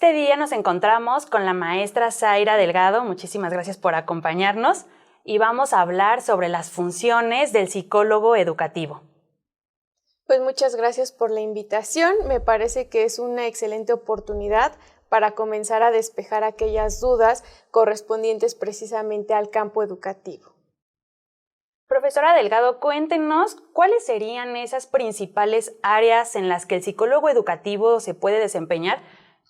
Este día nos encontramos con la maestra Zaira Delgado, muchísimas gracias por acompañarnos, y vamos a hablar sobre las funciones del psicólogo educativo. Pues muchas gracias por la invitación, me parece que es una excelente oportunidad para comenzar a despejar aquellas dudas correspondientes precisamente al campo educativo. Profesora Delgado, cuéntenos cuáles serían esas principales áreas en las que el psicólogo educativo se puede desempeñar,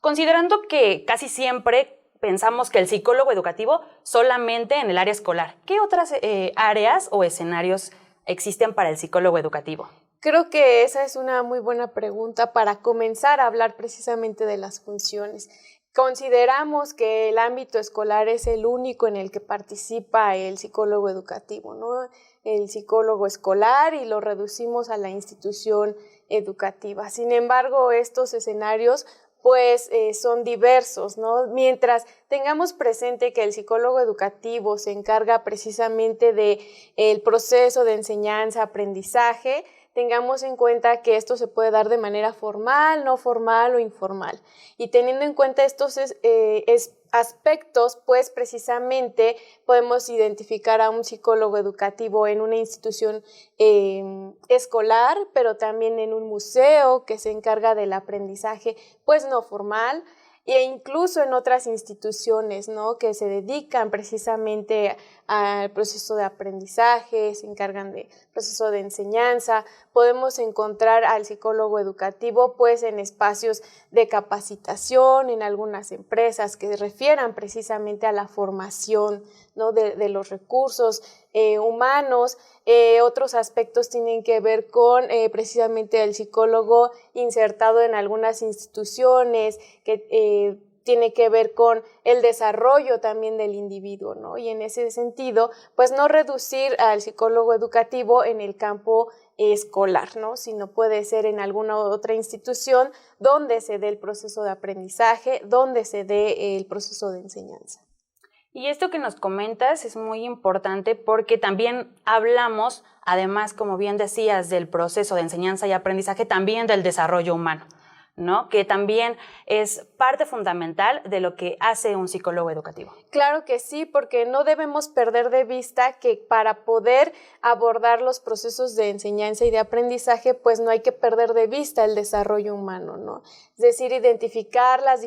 considerando que casi siempre pensamos que el psicólogo educativo solamente en el área escolar. ¿Qué otras áreas o escenarios existen para el psicólogo educativo? Creo que esa es una muy buena pregunta para comenzar a hablar precisamente de las funciones. Consideramos que el ámbito escolar es el único en el que participa el psicólogo educativo, ¿no? El psicólogo escolar, y lo reducimos a la institución educativa. Sin embargo, estos escenarios pues son diversos, ¿no? Mientras tengamos presente que el psicólogo educativo se encarga precisamente del proceso de enseñanza, aprendizaje, tengamos en cuenta que esto se puede dar de manera formal, no formal o informal. Y teniendo en cuenta estos aspectos, pues precisamente podemos identificar a un psicólogo educativo en una institución escolar, pero también en un museo que se encarga del aprendizaje, pues no formal, e incluso en otras instituciones, ¿no?, que se dedican precisamente al proceso de aprendizaje, se encargan del proceso de enseñanza. Podemos encontrar al psicólogo educativo pues en espacios de capacitación, en algunas empresas que refieran precisamente a la formación, ¿no?, de los recursos humanos. Otros aspectos tienen que ver con precisamente el psicólogo insertado en algunas instituciones que tiene que ver con el desarrollo también del individuo, ¿no? Y en ese sentido, pues no reducir al psicólogo educativo en el campo escolar, ¿no?, sino puede ser en alguna otra institución donde se dé el proceso de aprendizaje, donde se dé el proceso de enseñanza. Y esto que nos comentas es muy importante porque también hablamos, además, como bien decías, del proceso de enseñanza y aprendizaje, también del desarrollo humano, ¿no?, que también es parte fundamental de lo que hace un psicólogo educativo. Claro que sí, porque no debemos perder de vista que para poder abordar los procesos de enseñanza y de aprendizaje, pues no hay que perder de vista el desarrollo humano, ¿no? Es decir, identificar los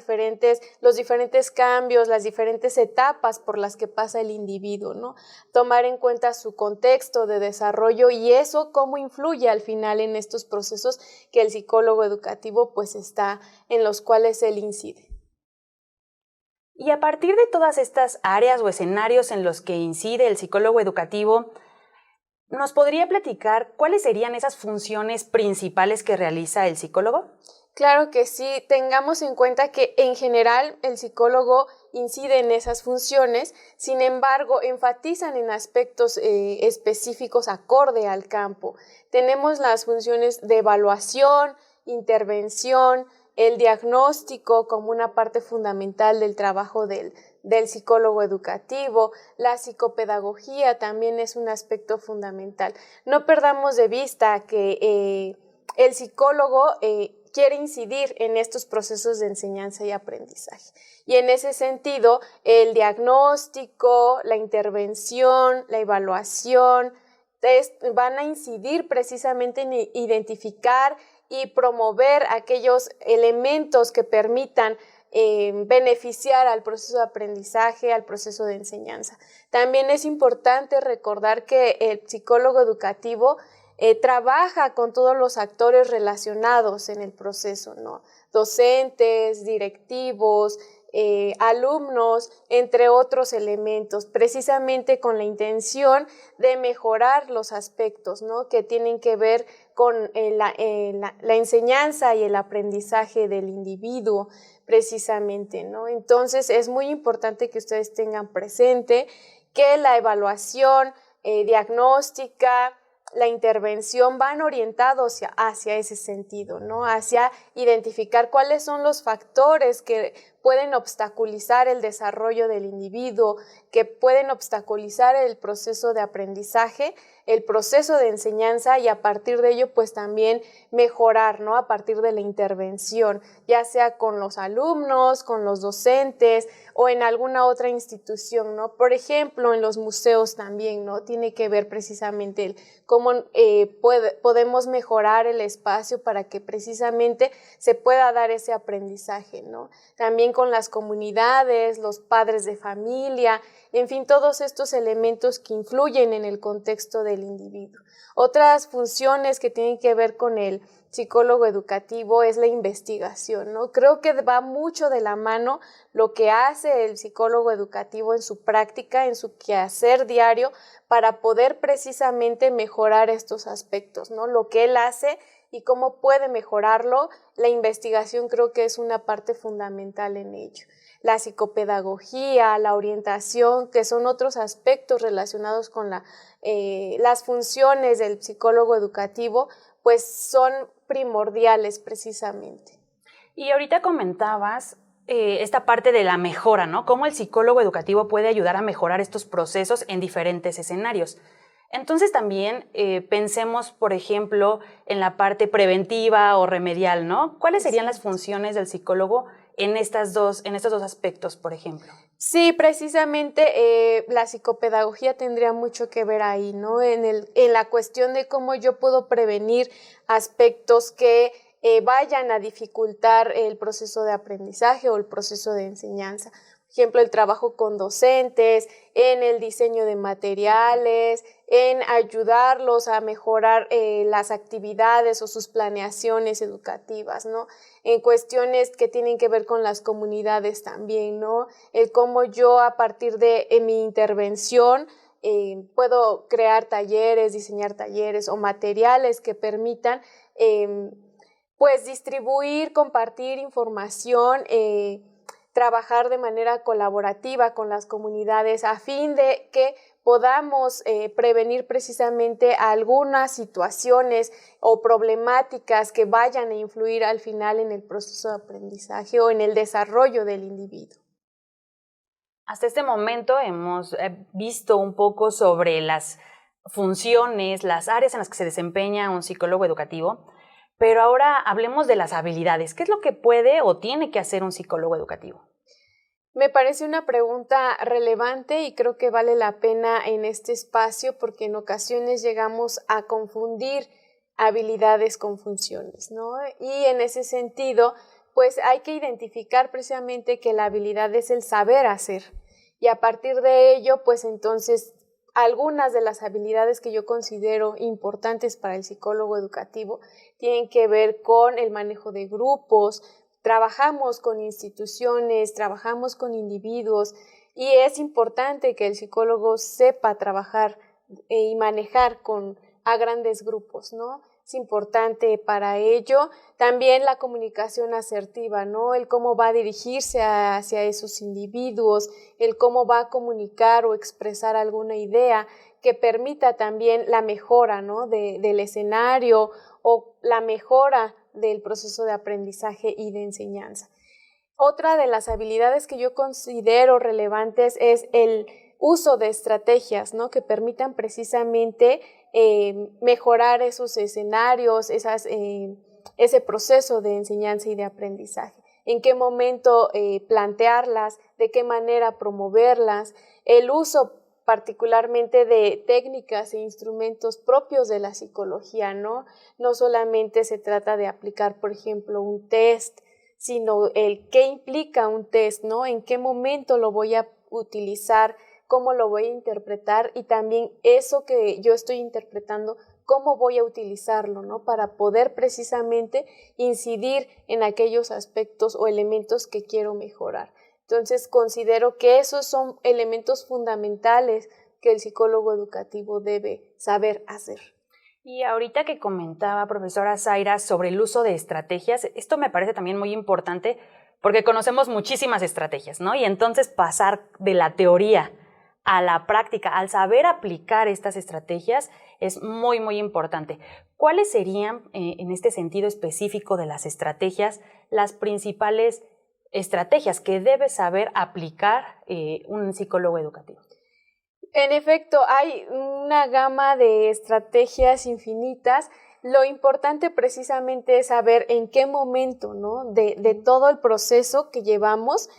diferentes cambios, las diferentes etapas por las que pasa el individuo, ¿no? Tomar en cuenta su contexto de desarrollo y eso cómo influye al final en estos procesos que el psicólogo educativo pues está en los cuales él incide. Y a partir de todas estas áreas o escenarios en los que incide el psicólogo educativo, ¿nos podría platicar cuáles serían esas funciones principales que realiza el psicólogo? Claro que sí, tengamos en cuenta que en general el psicólogo incide en esas funciones, sin embargo, enfatizan en aspectos específicos acorde al campo. Tenemos las funciones de evaluación, intervención, el diagnóstico como una parte fundamental del trabajo del psicólogo educativo, la psicopedagogía también es un aspecto fundamental. No perdamos de vista que el psicólogo quiere incidir en estos procesos de enseñanza y aprendizaje. Y en ese sentido, el diagnóstico, la intervención, la evaluación, van a incidir precisamente en identificar y promover aquellos elementos que permitan beneficiar al proceso de aprendizaje, al proceso de enseñanza. También es importante recordar que el psicólogo educativo trabaja con todos los actores relacionados en el proceso, ¿no? Docentes, directivos, alumnos, entre otros elementos, precisamente con la intención de mejorar los aspectos, ¿no?, que tienen que ver con la enseñanza y el aprendizaje del individuo, precisamente, ¿no? Entonces, es muy importante que ustedes tengan presente que la evaluación diagnóstica, la intervención van orientados hacia ese sentido, ¿no?, hacia identificar cuáles son los factores que pueden obstaculizar el desarrollo del individuo, que pueden obstaculizar el proceso de aprendizaje, el proceso de enseñanza y a partir de ello pues también mejorar, ¿no? A partir de la intervención, ya sea con los alumnos, con los docentes o en alguna otra institución, ¿no? Por ejemplo, en los museos también, ¿no? Tiene que ver precisamente el cómo podemos mejorar el espacio para que precisamente se pueda dar ese aprendizaje, ¿no? También con las comunidades, los padres de familia, en fin, todos estos elementos que influyen en el contexto del individuo. Otras funciones que tienen que ver con el psicólogo educativo es la investigación, ¿no? Creo que va mucho de la mano lo que hace el psicólogo educativo en su práctica, en su quehacer diario, para poder precisamente mejorar estos aspectos, ¿no? Lo que él hace y cómo puede mejorarlo, la investigación creo que es una parte fundamental en ello. La psicopedagogía, la orientación, que son otros aspectos relacionados con las funciones del psicólogo educativo, pues son primordiales precisamente. Y ahorita comentabas esta parte de la mejora, ¿no? Cómo el psicólogo educativo puede ayudar a mejorar estos procesos en diferentes escenarios. Entonces también pensemos, por ejemplo, en la parte preventiva o remedial, ¿no? ¿Cuáles serían las funciones del psicólogo en estos dos aspectos, por ejemplo? Sí, precisamente la psicopedagogía tendría mucho que ver ahí, ¿no? En la cuestión de cómo yo puedo prevenir aspectos que vayan a dificultar el proceso de aprendizaje o el proceso de enseñanza. Por ejemplo, el trabajo con docentes, en el diseño de materiales, en ayudarlos a mejorar las actividades o sus planeaciones educativas, ¿no? En cuestiones que tienen que ver con las comunidades también, ¿no? El cómo yo a partir de mi intervención puedo crear talleres, diseñar talleres o materiales que permitan pues distribuir, compartir información, trabajar de manera colaborativa con las comunidades a fin de que podamos prevenir precisamente algunas situaciones o problemáticas que vayan a influir al final en el proceso de aprendizaje o en el desarrollo del individuo. Hasta este momento hemos visto un poco sobre las funciones, las áreas en las que se desempeña un psicólogo educativo, pero ahora hablemos de las habilidades. ¿Qué es lo que puede o tiene que hacer un psicólogo educativo? Me parece una pregunta relevante y creo que vale la pena en este espacio porque en ocasiones llegamos a confundir habilidades con funciones, ¿no? Y en ese sentido, pues hay que identificar precisamente que la habilidad es el saber hacer y a partir de ello, pues entonces algunas de las habilidades que yo considero importantes para el psicólogo educativo tienen que ver con el manejo de grupos. Trabajamos con instituciones, trabajamos con individuos y es importante que el psicólogo sepa trabajar y manejar a grandes grupos, ¿no? Es importante para ello también la comunicación asertiva, ¿no? El cómo va a dirigirse hacia esos individuos, el cómo va a comunicar o expresar alguna idea que permita también la mejora, ¿no? del escenario o la mejora del proceso de aprendizaje y de enseñanza. Otra de las habilidades que yo considero relevantes es el uso de estrategias, ¿no? Que permitan precisamente mejorar esos escenarios, ese proceso de enseñanza y de aprendizaje. En qué momento plantearlas, de qué manera promoverlas, el uso particularmente de técnicas e instrumentos propios de la psicología, ¿no? No solamente se trata de aplicar, por ejemplo, un test, sino el qué implica un test, ¿no? En qué momento lo voy a utilizar, cómo lo voy a interpretar y también eso que yo estoy interpretando, cómo voy a utilizarlo, ¿no? Para poder precisamente incidir en aquellos aspectos o elementos que quiero mejorar. Entonces, considero que esos son elementos fundamentales que el psicólogo educativo debe saber hacer. Y ahorita que comentaba, profesora Zaira, sobre el uso de estrategias, esto me parece también muy importante porque conocemos muchísimas estrategias, ¿no? Y entonces pasar de la teoría a la práctica, al saber aplicar estas estrategias, es muy, muy importante. ¿Cuáles serían, en este sentido específico de las estrategias, las principales estrategias que debe saber aplicar un psicólogo educativo? En efecto, hay una gama de estrategias infinitas. Lo importante precisamente es saber en qué momento, ¿no? de todo el proceso que llevamos,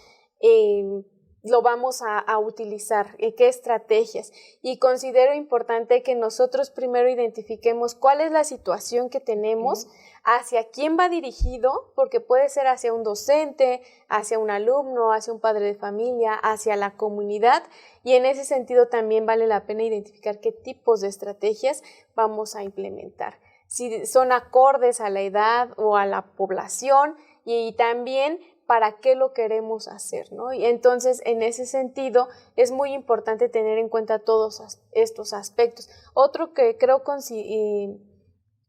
lo vamos a utilizar, qué estrategias. Y considero importante que nosotros primero identifiquemos cuál es la situación que tenemos, hacia quién va dirigido, porque puede ser hacia un docente, hacia un alumno, hacia un padre de familia, hacia la comunidad, y en ese sentido también vale la pena identificar qué tipos de estrategias vamos a implementar, si son acordes a la edad o a la población, y también para qué lo queremos hacer, ¿no? Y entonces, en ese sentido, es muy importante tener en cuenta todos estos aspectos. Otro que creo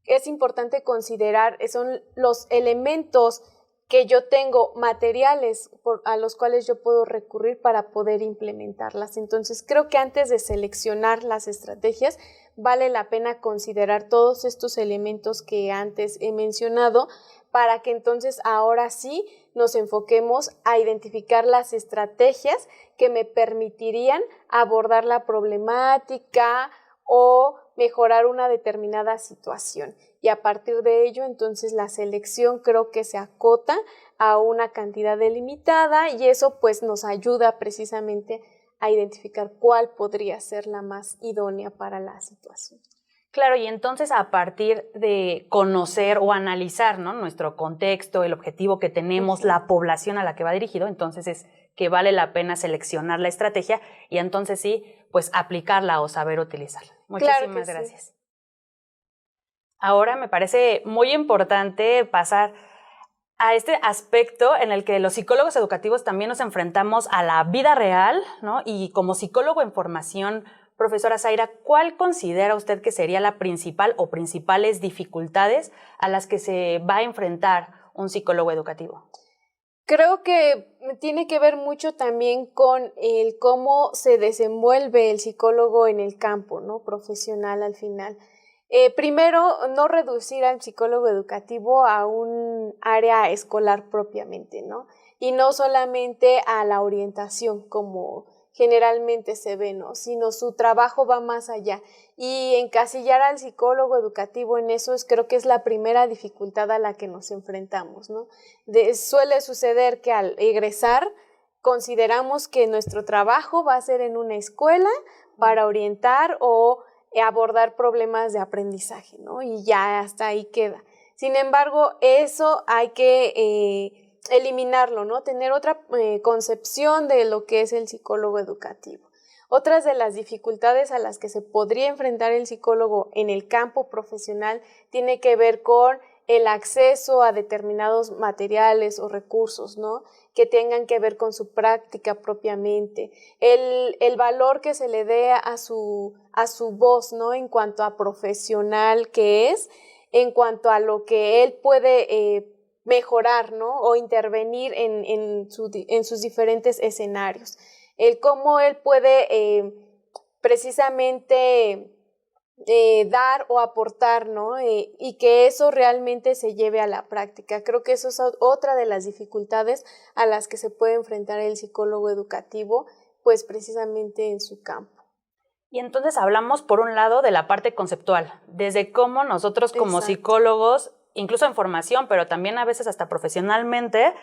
es importante considerar son los elementos que yo tengo, materiales a los cuales yo puedo recurrir para poder implementarlas. Entonces, creo que antes de seleccionar las estrategias, vale la pena considerar todos estos elementos que antes he mencionado, para que entonces ahora sí nos enfoquemos a identificar las estrategias que me permitirían abordar la problemática o mejorar una determinada situación. Y a partir de ello, entonces la selección creo que se acota a una cantidad delimitada, y eso pues nos ayuda precisamente a identificar cuál podría ser la más idónea para la situación. Claro, y entonces a partir de conocer o analizar, ¿no?, nuestro contexto, el objetivo que tenemos, la población a la que va dirigido, entonces es que vale la pena seleccionar la estrategia y entonces sí, pues aplicarla o saber utilizarla. Muchísimas gracias. Sí. Ahora me parece muy importante pasar a este aspecto en el que los psicólogos educativos también nos enfrentamos a la vida real, ¿no? Y como psicólogo en formación, profesora Zaira, ¿cuál considera usted que sería la principal o principales dificultades a las que se va a enfrentar un psicólogo educativo? Creo que tiene que ver mucho también con el cómo se desenvuelve el psicólogo en el campo, ¿no?, profesional al final. Primero, no reducir al psicólogo educativo a un área escolar propiamente, ¿no? Y no solamente a la orientación como generalmente se ve, ¿no?, sino su trabajo va más allá. Y encasillar al psicólogo educativo en eso creo que es la primera dificultad a la que nos enfrentamos, ¿no? Suele suceder que al egresar consideramos que nuestro trabajo va a ser en una escuela para orientar o abordar problemas de aprendizaje, ¿no? Y ya hasta ahí queda. Sin embargo, eso hay que eliminarlo, ¿no? Tener otra concepción de lo que es el psicólogo educativo. Otras de las dificultades a las que se podría enfrentar el psicólogo en el campo profesional tiene que ver con el acceso a determinados materiales o recursos, ¿no?, que tengan que ver con su práctica propiamente, el valor que se le dé a su voz, ¿no?, en cuanto a profesional que es, en cuanto a lo que él puede mejorar, ¿no?, o intervenir en sus diferentes escenarios, el cómo él puede precisamente dar o aportar, ¿no?, y que eso realmente se lleve a la práctica. Creo que eso es otra de las dificultades a las que se puede enfrentar el psicólogo educativo, pues precisamente en su campo. Y entonces hablamos, por un lado, de la parte conceptual, desde cómo nosotros como psicólogos, incluso en formación, pero también a veces hasta profesionalmente,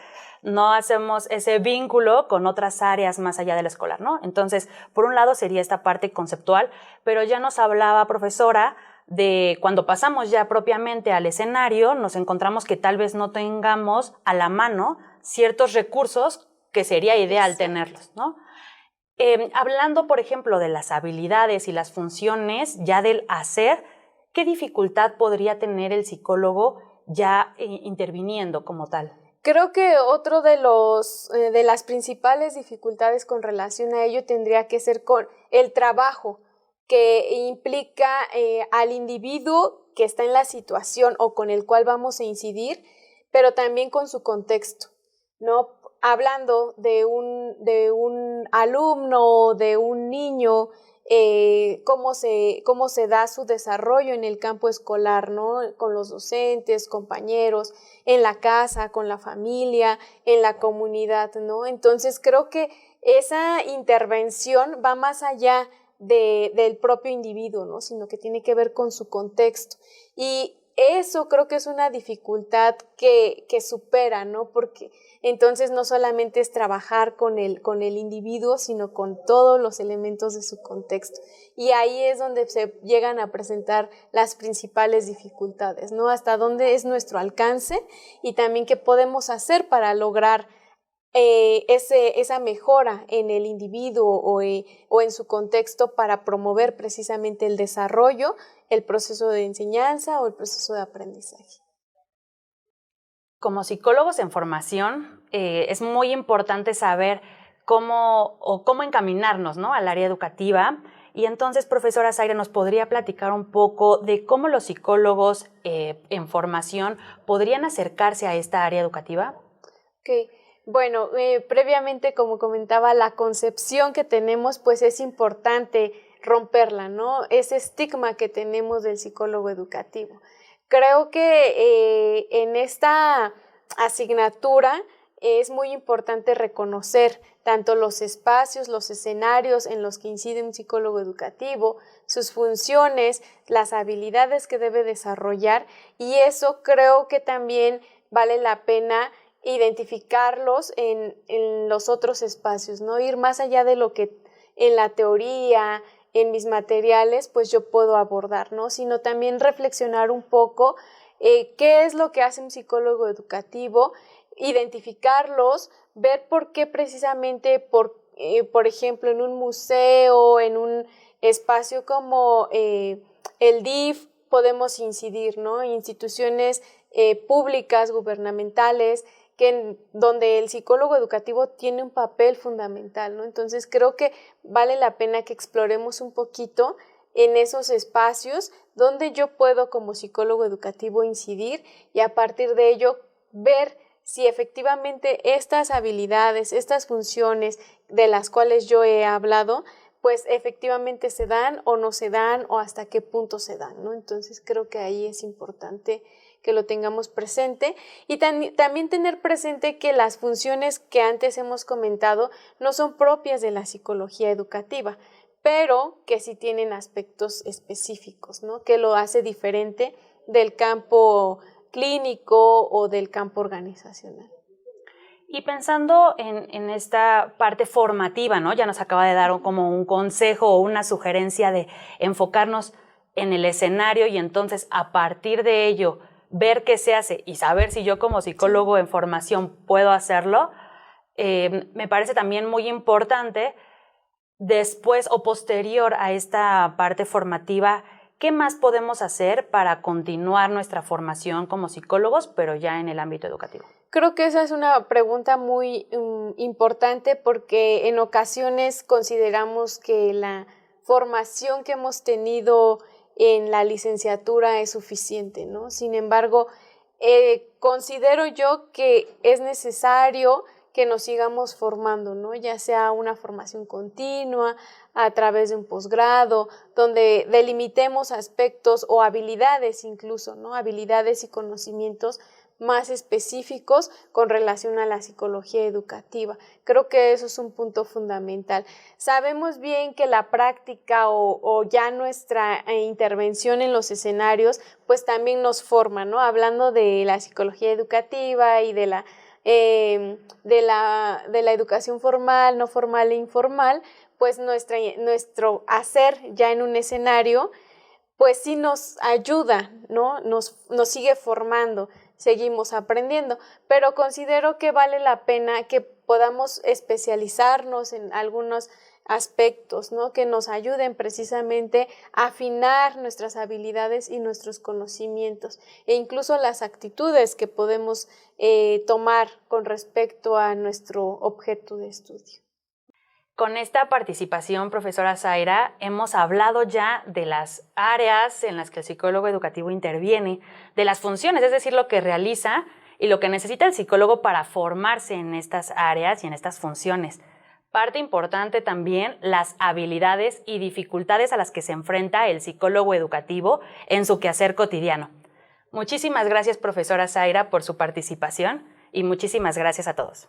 no hacemos ese vínculo con otras áreas más allá del escolar, ¿no? Entonces, por un lado sería esta parte conceptual, pero ya nos hablaba, profesora, de cuando pasamos ya propiamente al escenario, nos encontramos que tal vez no tengamos a la mano ciertos recursos que sería ideal tenerlos, ¿no? Hablando, por ejemplo, de las habilidades y las funciones ya del hacer, ¿qué dificultad podría tener el psicólogo ya interviniendo como tal? Creo que otro de las principales dificultades con relación a ello tendría que ser con el trabajo que implica al individuo que está en la situación o con el cual vamos a incidir, pero también con su contexto, ¿no? Hablando de un alumno o de un niño cómo se da su desarrollo en el campo escolar, ¿no? Con los docentes, compañeros, en la casa, con la familia, en la comunidad, ¿no? Entonces creo que esa intervención va más allá del propio individuo, ¿no? Sino que tiene que ver con su contexto. Y eso creo que es una dificultad que supera, ¿no? Porque entonces no solamente es trabajar con el individuo, sino con todos los elementos de su contexto. Y ahí es donde se llegan a presentar las principales dificultades, ¿no? Hasta dónde es nuestro alcance y también qué podemos hacer para lograr esa mejora en el individuo o en su contexto para promover precisamente el desarrollo, el proceso de enseñanza o el proceso de aprendizaje. Como psicólogos en formación, es muy importante saber cómo encaminarnos, ¿no?, al área educativa. Y entonces, profesora Zaira, ¿nos podría platicar un poco de cómo los psicólogos en formación podrían acercarse a esta área educativa? Ok. Bueno, previamente, como comentaba, la concepción que tenemos, pues es importante romperla, ¿no? Ese estigma que tenemos del psicólogo educativo. Creo que en esta asignatura es muy importante reconocer tanto los espacios, los escenarios en los que incide un psicólogo educativo, sus funciones, las habilidades que debe desarrollar, y eso creo que también vale la pena identificarlos en los otros espacios, ¿no? Ir más allá de lo que en la teoría, en mis materiales, pues yo puedo abordar, ¿no? Sino también reflexionar un poco qué es lo que hace un psicólogo educativo, identificarlos, ver por qué precisamente, por ejemplo, en un museo, en un espacio como el DIF, podemos incidir, ¿no? Instituciones públicas, gubernamentales, donde el psicólogo educativo tiene un papel fundamental, ¿no? Entonces creo que vale la pena que exploremos un poquito en esos espacios donde yo puedo como psicólogo educativo incidir y a partir de ello ver si efectivamente estas habilidades, estas funciones de las cuales yo he hablado, pues efectivamente se dan o no se dan o hasta qué punto se dan, ¿no? Entonces creo que ahí es importante que lo tengamos presente y también tener presente que las funciones que antes hemos comentado no son propias de la psicología educativa, pero que sí tienen aspectos específicos, ¿no? Que lo hace diferente del campo clínico o del campo organizacional. Y pensando en esta parte formativa, ¿no? Ya nos acaba de dar como un consejo o una sugerencia de enfocarnos en el escenario y entonces a partir de ello ver qué se hace y saber si yo como psicólogo en formación puedo hacerlo, me parece también muy importante después o posterior a esta parte formativa, ¿qué más podemos hacer para continuar nuestra formación como psicólogos, pero ya en el ámbito educativo? Creo que esa es una pregunta muy importante porque en ocasiones consideramos que la formación que hemos tenido en la licenciatura es suficiente, ¿no? Sin embargo, considero yo que es necesario que nos sigamos formando, ¿no? Ya sea una formación continua, a través de un posgrado, donde delimitemos aspectos o habilidades incluso, ¿no? Habilidades y conocimientos más específicos con relación a la psicología educativa. Creo que eso es un punto fundamental. Sabemos bien que la práctica o ya nuestra intervención en los escenarios pues también nos forma, ¿no? Hablando de la psicología educativa y de la educación formal, no formal e informal, pues nuestro hacer ya en un escenario pues sí nos ayuda, ¿no? Nos sigue formando, seguimos aprendiendo, pero considero que vale la pena que podamos especializarnos en algunos aspectos, ¿no? Que nos ayuden precisamente a afinar nuestras habilidades y nuestros conocimientos e incluso las actitudes que podemos tomar con respecto a nuestro objeto de estudio. Con esta participación, profesora Zaira, hemos hablado ya de las áreas en las que el psicólogo educativo interviene, de las funciones, es decir, lo que realiza y lo que necesita el psicólogo para formarse en estas áreas y en estas funciones. Parte importante también las habilidades y dificultades a las que se enfrenta el psicólogo educativo en su quehacer cotidiano. Muchísimas gracias, profesora Zaira, por su participación y muchísimas gracias a todos.